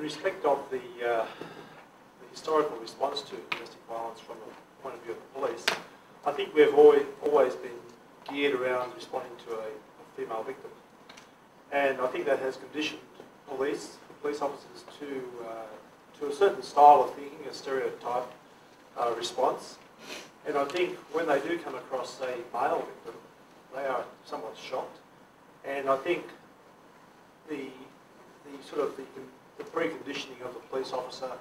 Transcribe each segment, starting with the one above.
respect of the historical response to domestic violence from the point of view of the police, I think we've always been geared around responding to a female victim. And I think that has conditioned police officers to a certain style of thinking, a stereotype response. And I think when they do come across a male victim, they are somewhat shocked. And I think the preconditioning of the police officer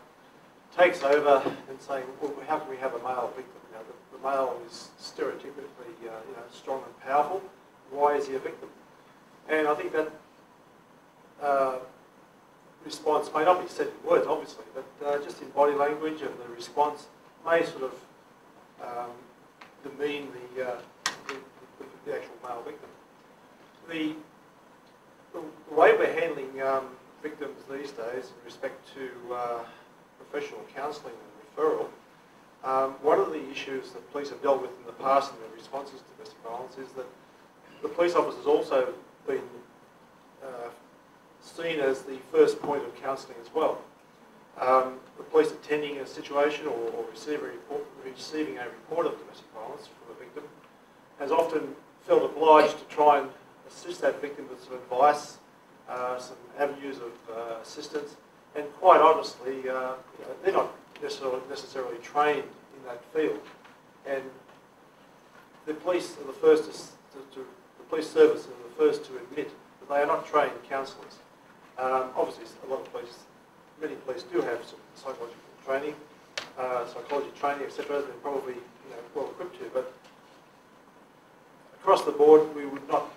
takes over and saying, well, how can we have a male victim? You know, the male is stereotypically strong and powerful. Why is he a victim? And I think that response may not be said in words, obviously, but just in body language, and the response may sort of demean the actual male victim. The way we're handling victims these days in respect to professional counselling and referral, one of the issues that police have dealt with in the past in their responses to domestic violence is that the police officers also been seen as the first point of counselling as well. The police attending a situation or receiving a report of domestic violence from a victim has often felt obliged to try and assist that victim with some advice, some avenues of assistance, and quite honestly, they're not necessarily trained in that field. And the police are the first the police service are the first to admit that they are not trained counsellors. Obviously, many police do have some psychological training, psychology training, etc. They're probably well equipped to, but across the board, we would not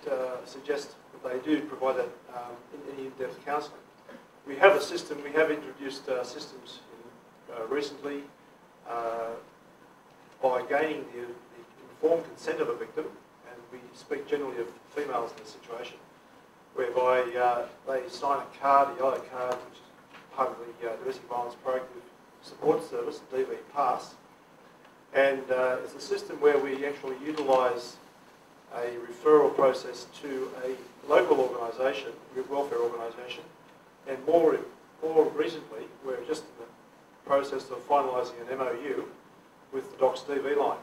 suggest that they do provide that in any in-depth counselling. We have a system. We have introduced systems recently by gaining the informed consent of a victim, and we speak generally of females in this situation, whereby they sign a card, a yellow card, which is part of the Domestic Violence Proactive Support Service, DV Pass, and it's a system where we actually utilise a referral process to a local organisation, a welfare organisation, and more recently, we're just in the process of finalising an MOU with the DOC's DV line,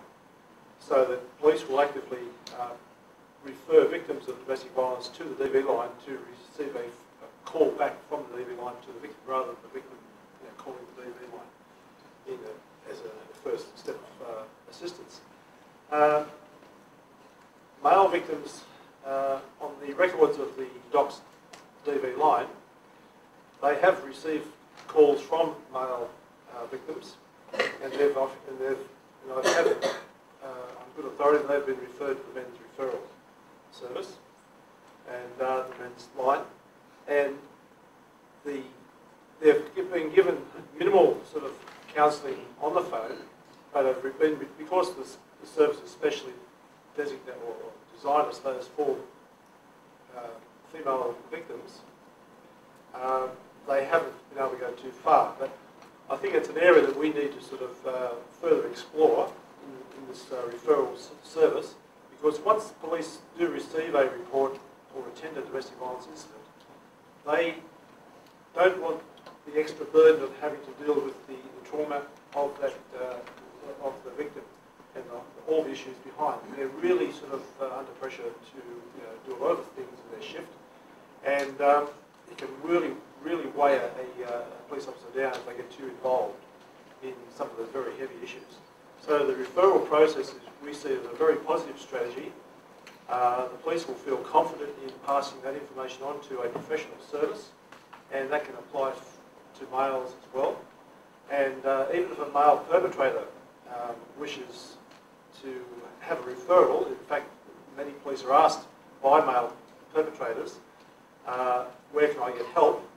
so that police will actively refer victims of domestic violence to the DV line to receive a call back from the DV line to the victim, rather than the victim calling the DV line as a first step of assistance. Male victims, on the records of the DOC's DV line, they have received calls from male victims, and they've on good authority, they've been referred to the men's referral service and the men's line, and they've been given minimal sort of counselling on the phone, but have been, because the service is specially designated or designed, I suppose, for female victims, they haven't been able to go too far. But I think it's an area that we need to sort of further explore in this referral service, because once police do receive a report or attend a domestic violence incident, they don't want the extra burden of having to deal with the trauma of that of the victim and all the issues behind. They're really sort of under pressure to do a lot of things in their shift, and it can really weigh a police officer down if they get too involved in some of those very heavy issues. So the referral process we see as a very positive strategy. The police will feel confident in passing that information on to a professional service, and that can apply to males as well. And even if a male perpetrator wishes to have a referral, in fact, many police are asked by male perpetrators, where can I get help?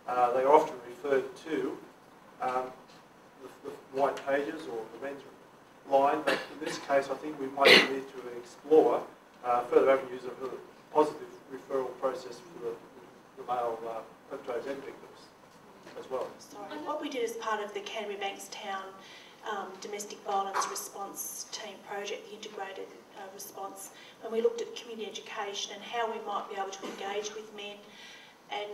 They are often referred to the white pages or the men's line, but in this case I think we might need to explore further avenues of a positive referral process for the male perpetrators and victims as well. Sorry, what we did as part of the Canterbury Bankstown domestic violence response team project, the integrated response, when we looked at community education and how we might be able to engage with men and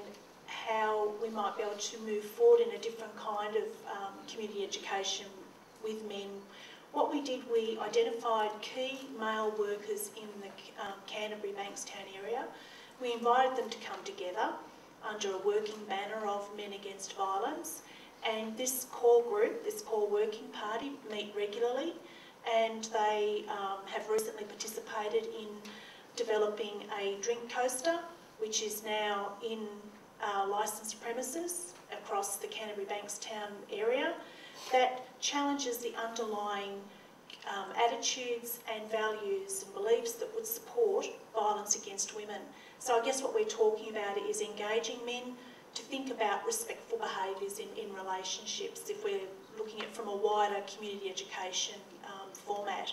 how we might be able to move forward in a different kind of community education with men. What we did, we identified key male workers in the Canterbury Bankstown area. We invited them to come together under a working banner of Men Against Violence, and this core group, this core working party, meet regularly, and they have recently participated in developing a drink coaster, which is now in licensed premises across the Canterbury Bankstown area, that challenges the underlying attitudes and values and beliefs that would support violence against women. So I guess what we're talking about is engaging men to think about respectful behaviours in relationships, if we're looking at from a wider community education format.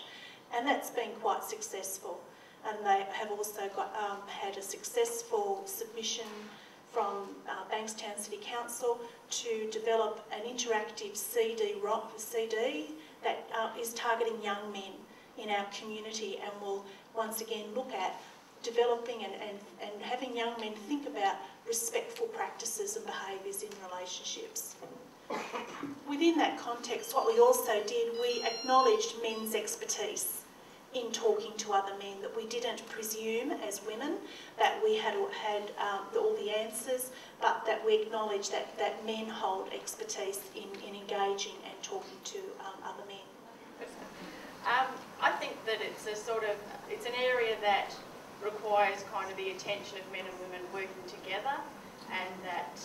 And that's been quite successful. And they have also had a successful submission from Bankstown City Council to develop an interactive CD that is targeting young men in our community, and will once again look at developing and having young men think about respectful practices and behaviours in relationships. Within that context, what we also did, we acknowledged men's expertise in talking to other men, that we didn't presume as women that we had all the answers, but that we acknowledge that men hold expertise in engaging and talking to other men. I think that it's an area that requires kind of the attention of men and women working together, and that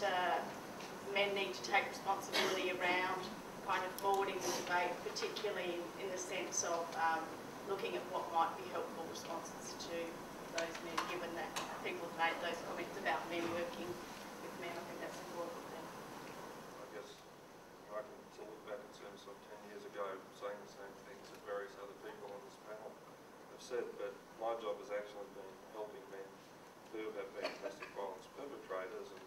men need to take responsibility around kind of forwarding the debate, particularly in the sense of looking at what might be helpful responses to those men, given that people have made those comments about men working with men. I think that's important. I guess I can look back in terms of 10 years ago saying the same things that various other people on this panel have said, but my job has actually been helping men who have been domestic violence perpetrators, and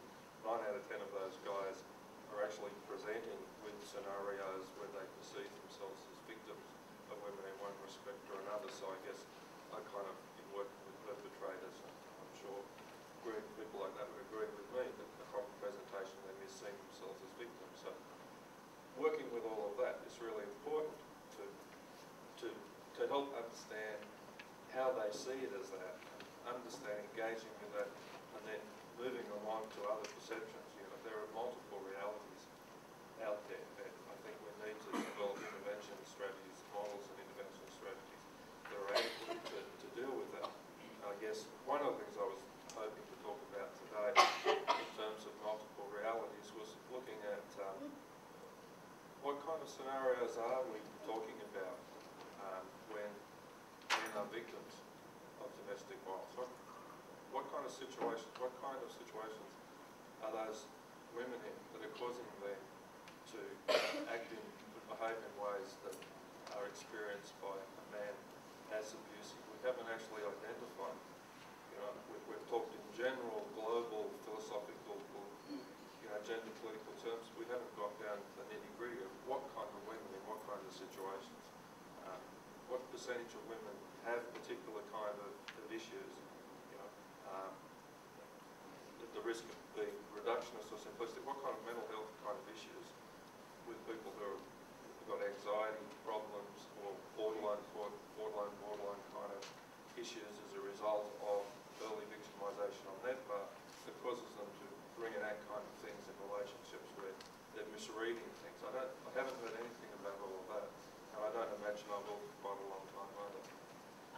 9 out of 10 of those guys are actually presenting with scenarios where they perceive themselves as victims of women in one respect or another. So I guess I kind of, in working with perpetrators, I'm sure people like that would agree with me, that the common presentation of them is seeing themselves as victims. So working with all of that is really important to help understand how they see it as that, engaging with that, and then moving along to other perceptions. You know, there are multiple realities out there, and I think we need to develop intervention strategies, models and intervention strategies that are adequate to deal with that. I guess one of the things I was hoping to talk about today in terms of multiple realities was looking at what kind of scenarios are we talking about when men are victims of domestic violence? What kind of situations are those women in that are causing them to act in, to behave in ways that are experienced by a man as abusive? We haven't actually identified. You know, we've talked in general, global, philosophical, gender political terms. We haven't gone down to the nitty-gritty of what kind of women in what kind of situations. What percentage of women have particular kind of issues? You know, at the risk of being reductionist or simplistic, what kind